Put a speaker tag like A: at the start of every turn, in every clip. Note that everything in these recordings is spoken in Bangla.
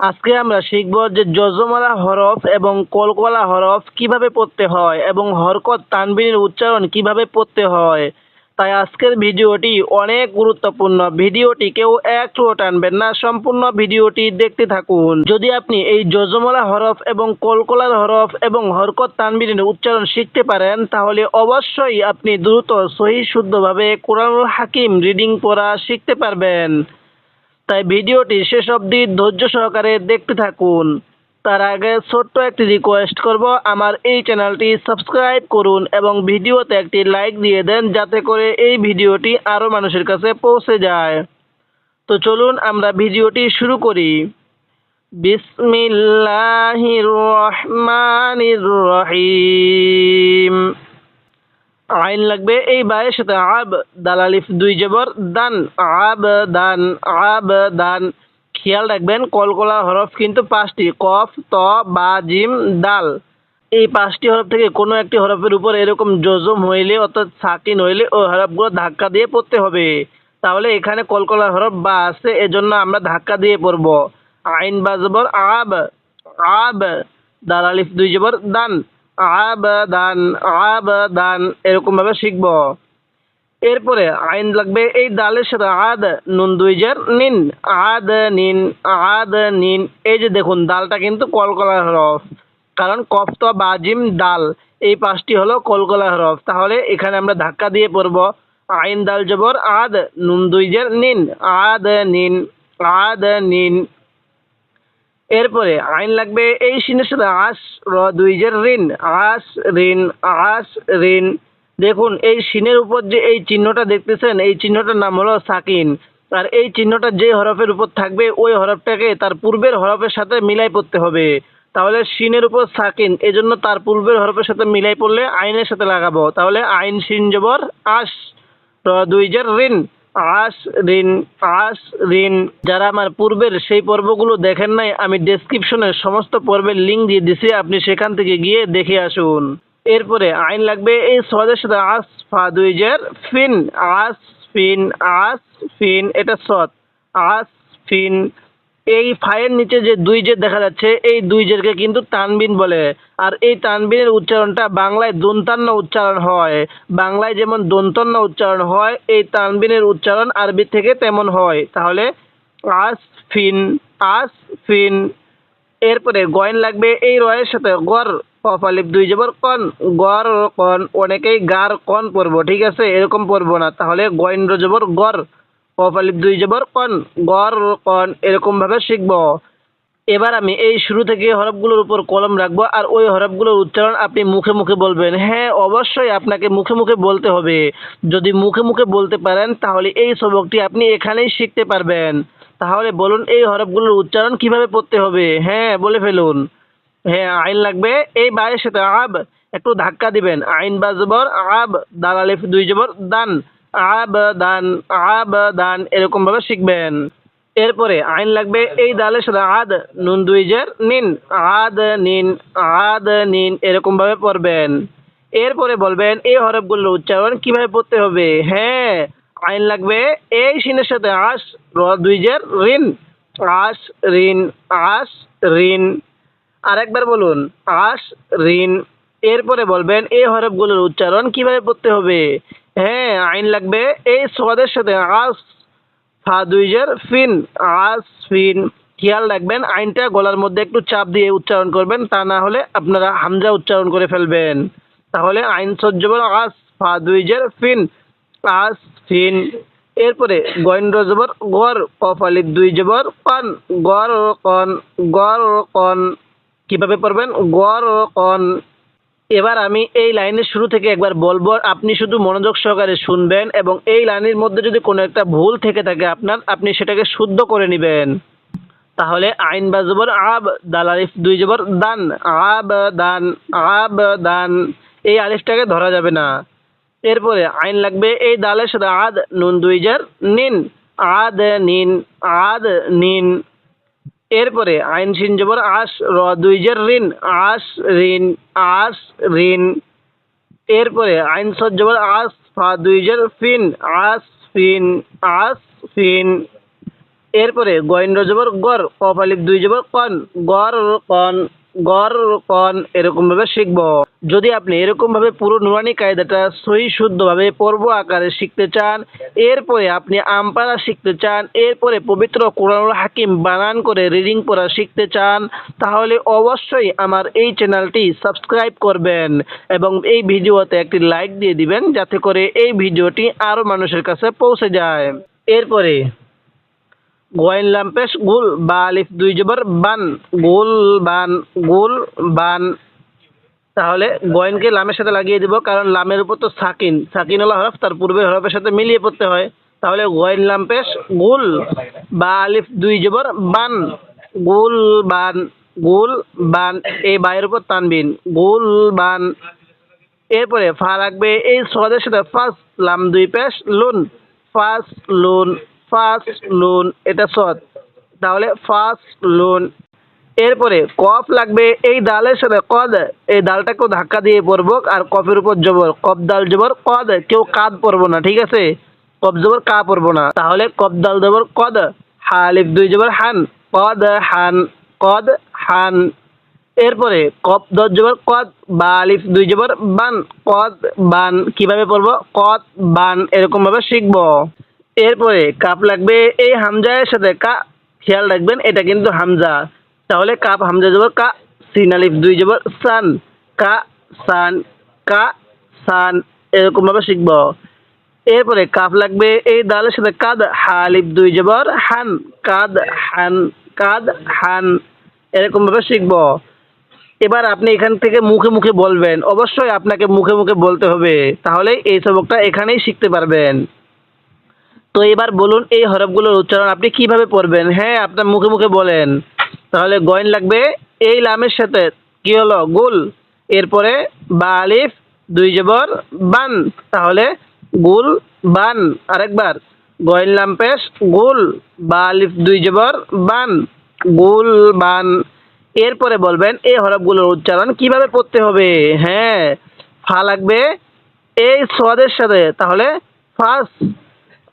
A: আজকে আমরা শিখব যে যজমালা হরফ এবং কলকলা হরফ কিভাবে পড়তে হয় এবং হরকত তানবিনের উচ্চারণ কিভাবে পড়তে হয়। তাই আজকের ভিডিওটি অনেক গুরুত্বপূর্ণ। ভিডিওটি কেউ একটুও টানবেন না, সম্পূর্ণ ভিডিওটি দেখতে থাকুন। যদি আপনি এই যজমালা হরফ এবং কলকলার হরফ এবং হরকত তানবিনের উচ্চারণ শিখতে পারেন, তাহলে অবশ্যই আপনি দ্রুত সহিহ শুদ্ধভাবে কোরআনুল হাকিম রিডিং পড়া শিখতে পারবেন। তাই ভিডিওটি শেষ অবধি ধৈর্য সহকারে দেখতে থাকুন। তার আগে ছোট্ট একটি রিকোয়েস্ট করব, আমার এই চ্যানেলটি সাবস্ক্রাইব করুন এবং ভিডিওতে একটি লাইক দিয়ে দেন, যাতে করে এই ভিডিওটি আরও মানুষের কাছে পৌঁছে যায়। তো চলুন আমরা ভিডিওটি শুরু করি। বিসমিল্লাহির রহমানির রহিম। আইন লাগবে এই বায়ের সাথে আব, দাল আলিফ দুই জবর দান, আব দান, আব দান। খেয়াল রাখবেন কলকলা হরফ কিন্তু পাঁচটি, কফ, ত, বা, জিম, দাল। এই পাঁচটি হরফ থেকে কোনো একটি হরফের উপর এরকম জজম হইলে অর্থাৎ সাকিন হইলে ওই হরফগুলো ধাক্কা দিয়ে পড়তে হবে। তাহলে এখানে কলকলা হরফ বা আছে, এজন্য আমরা ধাক্কা দিয়ে পড়ব। আইন বা জবর আব, আব, দাল আলিফ দুই জবর দান, আবাদান, আবাদান, এরকম ভাবে শিখব। এরপরে আইন লাগবে এই দালের সাথে আদ, নুন দুই জের নিন, আদ নিন, আদ নিন। এই যে দেখুন দালটা কিন্তু কলকলা হরফ, কারণ কফ তো বাজিম দাল, এই পাঁচটি হলো কলকলা হরফ। তাহলে এখানে আমরা ধাক্কা দিয়ে পড়ব। আইন দাল জবর আদ, নুন দুই জের নিন, আদ নিন, আদ নিন। এরপরে আইন লাগবে এই সিনের সাথে আস, র দুই জের ঋণ, আস ঋণ, আস ঋণ। দেখুন এই সিনের উপর যে এই চিহ্নটা দেখতেছেন, এই চিহ্নটার নাম হলো সাকিন। আর এই চিহ্নটা যে হরফের উপর থাকবে ওই হরফটাকে তার পূর্বের হরফের সাথে মিলাই পড়তে হবে। তাহলে সিনের উপর সাকিন, এজন্য তার পূর্বের হরফের সাথে মিলাই পড়লে আইনের সাথে লাগাবো। তাহলে আইন সিন জবর আস, র দুই জের ঋণ, আস ঋণ, আস ঋণ। যারা আমার পূর্বের সেই পর্বগুলো দেখেন নাই, আমি ডেসক্রিপশনে সমস্ত পর্বের লিঙ্ক দিয়ে দিছি, আপনি সেখান থেকে গিয়ে দেখে আসুন। এরপরে আইন লাগবে এই সদের সাথে আস, ফা দুই জের ফিন, আস ফিন, আস ফিন, এটা সদ, আস ফিন। এই ফায়ের নিচে যে দুই জের দেখা যাচ্ছে, এই দুই জেরকে কিন্তু তানবিন বলে। আর এই তানবিনের উচ্চারণটা বাংলায় দন্তান্ন উচ্চারণ হয়। বাংলায় যেমন দন্তন্য উচ্চারণ হয়, এই তানবিনের উচ্চারণ আরবি থেকে তেমন হয়। তাহলে আস ফিন, আস ফিন। এরপরে গয়েন লাগবে এই রয়ের সাথে গর, কফ আলিফ দুই জবর কন, গর কন। অনেকেই গার কন পড়বো, ঠিক আছে, এরকম পড়বো না। তাহলে গয়েন র জবর গর, কফ আলিফ দুই জবর কন, গর কন, এরকম ভাবে শিখবো। এবার আমি এই শুরু থেকে হরফগুলোর উপর কলম রাখবো, আর ওই হরফগুলোর উচ্চারণ আপনি মুখে মুখে বলবেন। হ্যাঁ, অবশ্যই আপনাকে মুখে মুখে বলতে হবে। যদি মুখে মুখে বলতে পারেন, তাহলে এই সবকটি আপনি এখানেই শিখতে পারবেন। তাহলে বলুন এই হরফগুলোর উচ্চারণ কিভাবে পড়তে হবে। হ্যাঁ, বলে ফেলুন। হ্যাঁ, আইন লাগবে এই বায়ের সাথে আব, একটু ধাক্কা দিবেন। আইন বা জবর আব, দাল আলিফ দুই জবর দান, আব দান, আব দান, এরকম ভাবে শিখবেন। এরপরে আইন লাগবে এই দালের সাথে আদ, নুন দুই জের নিন, আদ নিন, আদ নিন, এরকম ভাবে পড়বেন। এরপরে বলবেন এই হরফগুলোর উচ্চারণ কিভাবে পড়তে হবে। হ্যাঁ, আইন লাগবে এই সিনের সাথে আস, র দুই জের ঋণ, আস ঋণ, আস ঋণ। আরেকবার বলুন, আস ঋণ। এরপরে বলবেন এই হরফগুলোর উচ্চারণ কিভাবে পড়তে হবে। হ্যাঁ, আইন লাগবে এই সদের সাথে আস, ফা দুই জের ফিন, আস ফিন। খেয়াল রাখবেন আইনটা গলার মধ্যে একটু চাপ দিয়ে উচ্চারণ করবেন, তা না হলে আপনারা হামজা উচ্চারণ করে ফেলবেন। তাহলে আইন সজ্জবর আস, ফা দুই জের ফিন, আস ফিন। এরপরে গয়েন র জবর গর, কফ আলিফ দুই জবর কন, গর কন, গর কন। কিভাবে পড়বেন, গর কন। এবার আমি এই লাইনের শুরু থেকে একবার বলবো, আপনি শুধু মনোযোগ সহকারে শুনবেন এবং এই লাইনের মধ্যে যদি কোনো একটা ভুল থেকে থাকে আপনার, আপনি সেটাকে শুদ্ধ করে নেবেন। তাহলে আইন বা জবর আব, দাল আলিফ দুই জবর দান, আব দান, আব দান। এই আলিফটাকে ধরা যাবে না। এরপরে আইন লাগবে এই দালের সাথে আদ, নুন দুই জের নিন, আদ নিন, আদ নিন। এরপরে আইন সিন জবর আস, র দুই জের ঋণ, আস ঋণ, আস ঋণ। এরপরে আইন সদ জবর আস, ফা দুই জের ফিন, আস ফিন, আস ফিন। এরপরে গইন জবর গর, কফ আলিফ দুই জবর কন, গর কন, গর কন, এরকম ভাবে শিখবো। যদি আপনি এরকম ভাবে পুরো নুরানি কায়দাটা সহি শুদ্ধভাবে পর্ব আকারে শিখতে চান, এরপরে আপনি আমপারা শিখতে চান, এরপরে পবিত্র কোরআনুল হাকিম বানান করে রিডিং পড়া শিখতে চান, তাহলে অবশ্যই আমার এই চ্যানেলটি সাবস্ক্রাইব করবেন এবং এই ভিডিওতে একটি লাইক দিয়ে দিবেন, যাতে করে এই ভিডিওটি আরো মানুষের কাছে পৌঁছে যায়। এরপরে গয়েন লাম্পেশ গুল, বা আলিফ দুই জবর বান, গুল বান, গুল বান। তাহলে গয়েনকে লামের সাথে লাগিয়ে দিব, কারণ লামের উপর তো সাকিন, সাকিনওয়ালা হরফ তার পূর্বের হরফের সাথে মিলিয়ে পড়তে হয়। তাহলে গয়েন লাম্পেশ গুল, বা আলিফ দুই জবর বান, গুল বান, গুল বান। এই বায়ের উপর তানবিন, গুল বান। এরপরে ফা রাখবে এই সদের সাথে ফার্স্ট, লাম দুই পেশ লুন, ফার্স্ট লুন, ফার্স্ট লুন, এটা সদ, তাহলে ফার্স্ট লুন। এরপরে কফ লাগবে এই দালের সাথে কদ, এই দালটাকেও ধাক্কা দিয়ে পড়বো, আর কফের উপর জবর, কফ দাল জবর কদ, কেউ কাদ পড়বো না, ঠিক আছে? কফ জবর কা পড়বো না, তাহলে কফ দাল জবর কদ, হা আলিফ দুই জবর হান, কদ হান, কদ হান। এরপরে কফ দজ জবর কদ, বা আলিফ দুই জবর বান, কদ বান। কিভাবে পড়বো? কদ বান, এরকম ভাবে শিখবো। এরপরে কাপ লাগবে এই হামজায়ের সাথে কা, খেয়াল রাখবেন এটা কিন্তু হামজা, তাহলে কাপ হামজা জবর কা, সিন আলিফ দুই জবর সান, কা সান, কা সান, এরকম ভাবে শিখবো। এরপরে কাপ লাগবে এই দালের সাথে কাদ, হা আলিফ দুই জবর হান, কাদ হান, কাদ হান, এরকম ভাবে শিখবো। এবার আপনি এখান থেকে মুখে মুখে বলবেন, অবশ্যই আপনাকে মুখে মুখে বলতে হবে, তাহলে এই সবকটা এখানেই শিখতে পারবেন। তো এবার বলুন এই হরফগুলোর উচ্চারণ আপনি কিভাবে পড়বেন। হ্যাঁ, আপনার মুখে মুখে বলেন। তাহলে গয়েন লাগবে এই লামের সাথে কি হলো? গুল। এরপরে বা আলিফ দুই জবর বান, তাহলে গুল বান। আরেকবার গয়েন লাম পেশ গুল, বা আলিফ দুই জবর বান, গুল বান। এরপরে বলবেন এই হরফগুলোর উচ্চারণ কিভাবে পড়তে হবে। হ্যাঁ, ফা লাগবে এই সদের সাথে, তাহলে ফাস,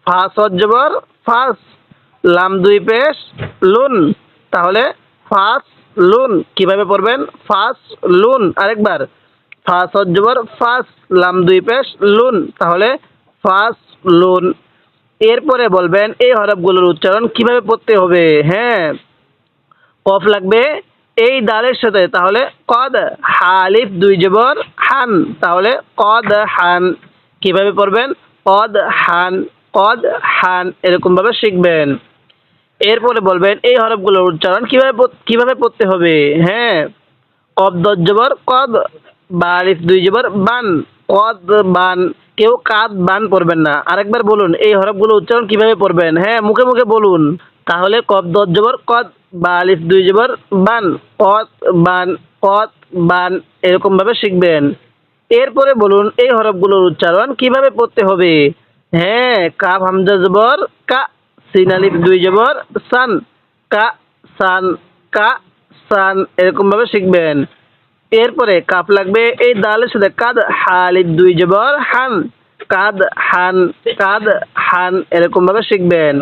A: ফা সদ জবর ফাস, লাম দুই পেশ লুন, তাহলে ফাস লুন। কিভাবে পড়বেন? ফাস লুন। আরেকবার ফা সদ জবর ফাস, লাম দুই পেশ লুন, তাহলে ফাস লুন। এরপরে বলবেন এই হরফগুলোর উচ্চারণ কিভাবে পড়তে হবে। হ্যাঁ, কফ লাগবে এই দালের সাথে, তাহলে কদ, হা আলিফ দুই জবর হান, তাহলে কদ হান। কিভাবে পড়বেন? কদ হান, কদ হান, এরকম ভাবে শিখবেন। এরপরে বলবেন এই হরফগুলোর উচ্চারণ কিভাবে পড়তে হবে। হ্যাঁ, কফ দজ জবর কদ, বা আলিফ দুই জবর বান, কদ বান। কেউ কাদ বান পড়বেন না। আরেকবার বলুন এই হরফগুলো উচ্চারণ কিভাবে পড়বেন। হ্যাঁ, মুখে মুখে বলুন। তাহলে কফ দজ জবর কদ, বা আলিফ দুই জবর বান, কদ বান, কদ বান, এরকম ভাবে শিখবেন। এরপরে বলুন এই হরফগুলোর উচ্চারণ কিভাবে পড়তে হবে। হ্যাঁ, কাফ হামজা জবর কা, সিন আলিফ দুই জবর সান, কা সান, কা সান, এরকম ভাবে শিখবেন। এরপরে কাপ লাগবে এই দালের সাথে কাদ, হা আলিফ দুই জবর হান, কাদ হান, কাদ হান, এরকম ভাবে শিখবেন।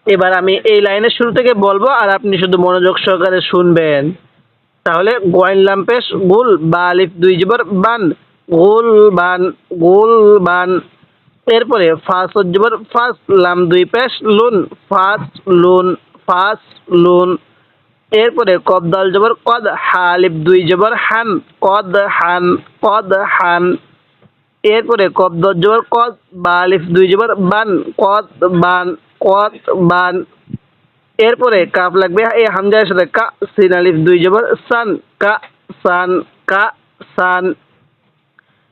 A: এবার আমি এই লাইনের শুরু থেকে বলবো আর আপনি শুধু মনোযোগ সহকারে শুনবেন। তাহলে গয়েন লাম পেশ গুল, বা আলিফ দুই জবর বান, গুল বান, গুল বান। এরপরে ফাস জবর ফাস, লাম দুই পেশ লুন, ফাস লুন, ফাস লুন। এরপরে কফ দাল জবর কদ, হা আলিফ দুই জবর হান, কদ হান, কদ হান। এরপরে কফ দজ জবর কদ, বা আলিফ দুই জবর বান, কদ বান, কদ বান। এরপরে কাপ লাগবে এই হামজার সাথে কা, সিন আলিফ দুই জবর সান, কা সান, কা সান।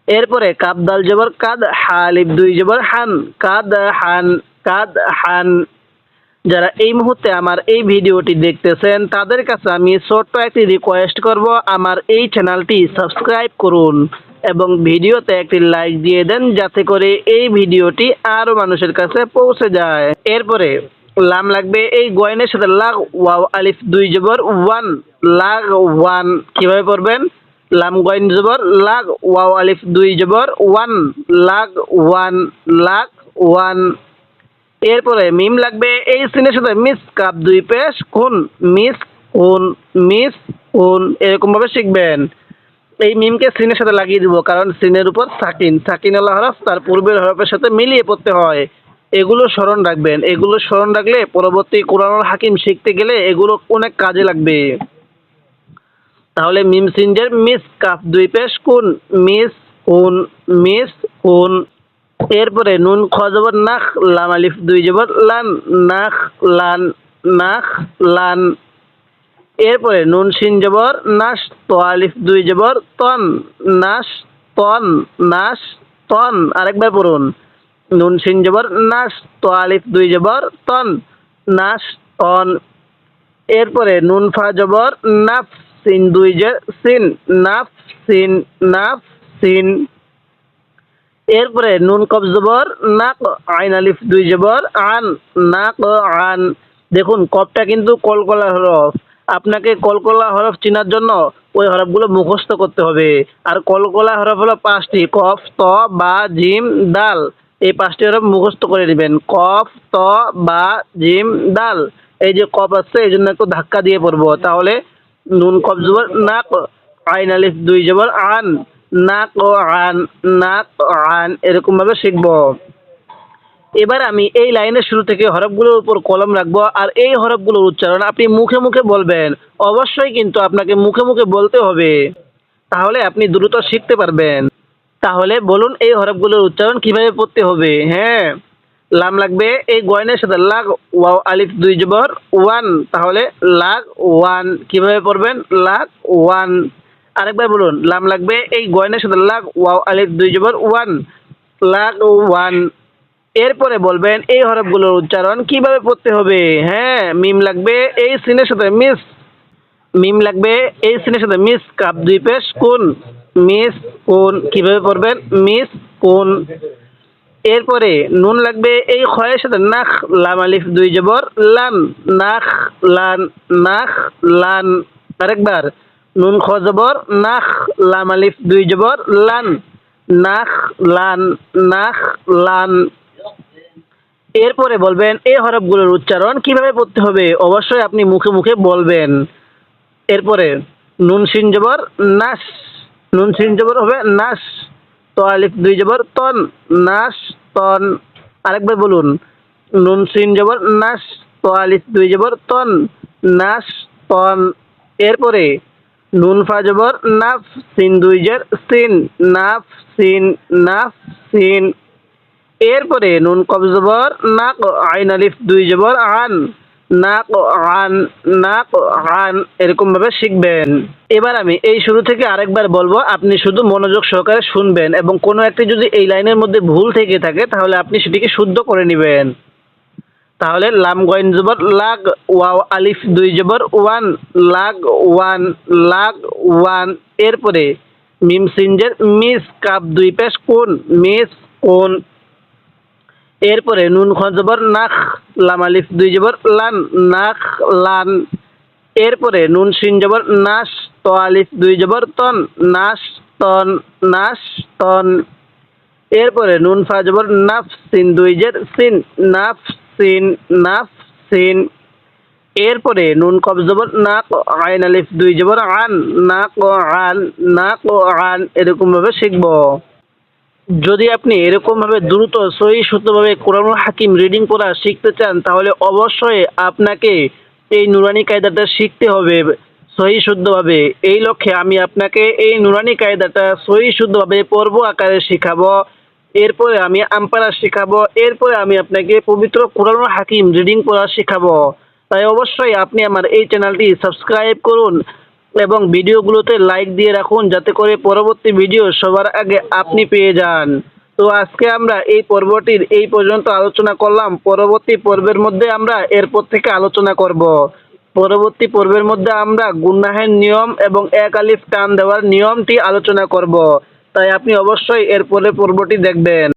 A: এরপরে কাপ দাল জবর কাদ, হা আলিফ দুই জবর হান, কাদ হান, কাদ হান। যারা এই মুহূর্তে আমার এই ভিডিওটি দেখতেছেন তাদের কাছে আমি ছোট্ট একটি রিকোয়েস্ট করব, আমার এই চ্যানেলটি সাবস্ক্রাইব করুন এবং ভিডিওতে একটি লাইক দিয়ে দেন, যাতে করে এই ভিডিওটি আরো মানুষের কাছে পৌঁছে যায়। এরপরে লাম লাগবে এই গয়নের সাথে লাগ, ওয়াও আলিফ দুই জবর ওয়ান, লাগ ওয়ান। কিভাবে পড়বেন? লাম গয়ন জবর লাগ, ওয়াও আলিফ দুই জবর ওয়ান, লাগ ওয়ান, লাগ ওয়ান। এরপরে মিম লাগবে এই সিনের সাথে মিস কাপ দুই পেশ কুন, মিস কুন, মিস কুন, এরকম ভাবে শিখবেন। এই মিমকে সিনের সাথে লাগিয়ে দিব, কারণ সিনের উপর সাকিন, সাকিনওয়ালা হরফ তার পূর্বের হরফের সাথে মিলিয়ে পড়তে হয়। এগুলো স্মরণ রাখবেন, এগুলো স্মরণ রাখলে পরবর্তী কোরআনুল হাকিম শিখতে গেলে এগুলো অনেক কাজে লাগবে। তাহলে মিম সিনজের মিস কাফ দুই পেশ কুন, মিস কুন, মিস কুন। এরপরে নুন খ জবর নাখ, লাম আলিফ দুই জবর লান, নাখ লান, নাখ লান। এরপরে নুন শিন জবর নাস, তো আলিফ দুই জবর তন, নাস তন, নাস তন। আরেকবার পড়ুন, নুন শিন জবর নাস, তো আলিফ দুই জবর তন, নাস তন। এরপরে নুন ফা জবর নাফ, সিন দুই জের সিন, নাফ সিন, নাফ সিন। এরপরে নুন কব জবর নাক, আইন আলিফ দুই জবর আন, নাক আন। দেখুন কবটা কিন্তু কলকলা হরফ, আপনাকে কলকলা হরফ চেনার জন্য ওই হরফগুলো মুখস্থ করতে হবে। আর কলকলা হরফ হলো পাঁচটি, কফ ত বা জিম দাল। এই পাঁচটি হরফ মুখস্থ করে নেবেন, কফ ত বা জিম দাল। এই যে কফ আসছে এই জন্য একটু ধাক্কা দিয়ে পড়বো, তাহলে নুন কব জবর নাক, আইন আলিফ দুই জবর আন, নাক আন, নাক আন, এরকম ভাবে শিখবো। এবার আমি এই লাইনের শুরু থেকে হরফগুলোর উপর কলম রাখবো, আর এই হরফগুলোর উচ্চারণ আপনি মুখে মুখে বলবেন। অবশ্যই কিন্তু আপনাকে মুখে মুখে বলতে হবে, তাহলে আপনি দ্রুত শিখতে পারবেন। তাহলে বলুন এই হরফগুলোর উচ্চারণ কিভাবে পড়তে হবে। হ্যাঁ, লাম লাগবে এই গয়নের সাথে লাগ, ওয়াও আলিফ দুই জবর ওয়ান, তাহলে লাগ ওয়ান। কিভাবে পড়বেন, লাগ ওয়ান। আরেকবার বলুন, লাম লাগবে এই গয়নের সাথে লাগ, ওয়াও আলিফ দুই জবর ওয়ান, লাগ ওয়ান। এরপরে বলবেন এই হরফগুলোর উচ্চারণ কিভাবে পড়তে হবে। হ্যাঁ, মিম লাগবে এই সিনের সাথে মিস, মিম লাগবে এই সিনের সাথে মিস কাপ দুই পেশ কুন, মিস কুন। কিভাবে পড়বেন, মিস কুন। এরপরে নুন লাগবে এই খয়ের সাথে নাখ, লাম আলিফ দুই জবর লান, নাখ লান, নাখ লান। আরেকবার, নুন খ জবর নাখ, লাম আলিফ দুই জবর লান, নাখ লান, নাখ লান। এরপরে বলবেন এই হরফগুলোর উচ্চারণ কিভাবে পড়তে হবে। অবশ্যই আপনি মুখে মুখে বলবেন। এরপরে নুন সিন জবর নাস, নুন সিন জবর হবে নাস, তো আলিফ দুই জবর তন, নাস তন। আরেকবার বলুন, নুন সিন জবর নাস, তো আলিফ দুই জবর তন, নাস তন। এরপরে নুন ফা জবর নাফ, সিন দুই জের সিন, নাফ সিন, নাফ সিন। এরপরে নুন কব জবর নাক, আইন আলিফ দুই জবর আন, নাক আন, নাক আন, এরকম ভাবে শিখবেন। এবার আমি এই শুরু থেকে আরেকবার বলবো, আপনি শুধু মনোযোগ সহকারে শুনবেন এবং কোনো একটি যদি এই লাইনের মধ্যে ভুল থেকে থাকে তাহলে আপনি সেটিকে শুদ্ধ করে নেবেন। তাহলে লাম গইন জবর লাগ, ওয়াও আলিফ দুই জবর ওয়ান, লাগ ওয়ান, লাগ ওয়ান। এরপরে মিম সিনজের মিস কাপ দুই পেশ কোন, মিস কোন। এরপরে নুন খ জবর নাখ, লাম আলিফ দুই জবর লান, নাখ লান। এরপরে নুন সিন জবর নাস, তো আলিফ দুই জবর তন, নাস তন, নাস তন। এরপরে নুন ফা জবর নাফ, সিন দুই জের সিন, নাফ সিন, নাফ সিন। এরপরে নুন কব জবর নাক, আইন আলিফ দুই জবর আন, নাক আন, নাক আন, এরকম ভাবে শিখব। যদি আপনি এরকম ভাবে দ্রুত সহি শুদ্ধভাবে কোরআনুল হাকিম রিডিং পড়া শিখতে চান তাহলে অবশ্যই আপনাকে এই নুরানি কায়দাটা শিখতে হবে সহি শুদ্ধভাবে। এই লক্ষ্যে আমি আপনাকে এই নুরানি কায়দাটা সহি শুদ্ধভাবে পর্ব আকারে শেখাবো। এরপরে আমি আমপারা শেখাবো, এরপরে আমি আপনাকে পবিত্র কোরআনুল হাকিম রিডিং পড়া শেখাবো। তাই অবশ্যই আপনি আমার এই চ্যানেলটি সাবস্ক্রাইব করুন এবং ভিডিওগুলোতে লাইক দিয়ে রাখুন যাতে করে পরবর্তী ভিডিও সবার আগে আপনি পেয়ে যান। তো আজকে আমরা এই পর্বটির এই পর্যন্ত আলোচনা করলাম। পরবর্তী পর্বের মধ্যে আমরা এরপর থেকে আলোচনা করব। পরবর্তী পর্বের মধ্যে আমরা গুন্নাহের নিয়ম এবং এক আলিফ টান দেওয়ার নিয়মটি আলোচনা করব। তাই আপনি অবশ্যই এরপরে পর্বটি দেখবেন।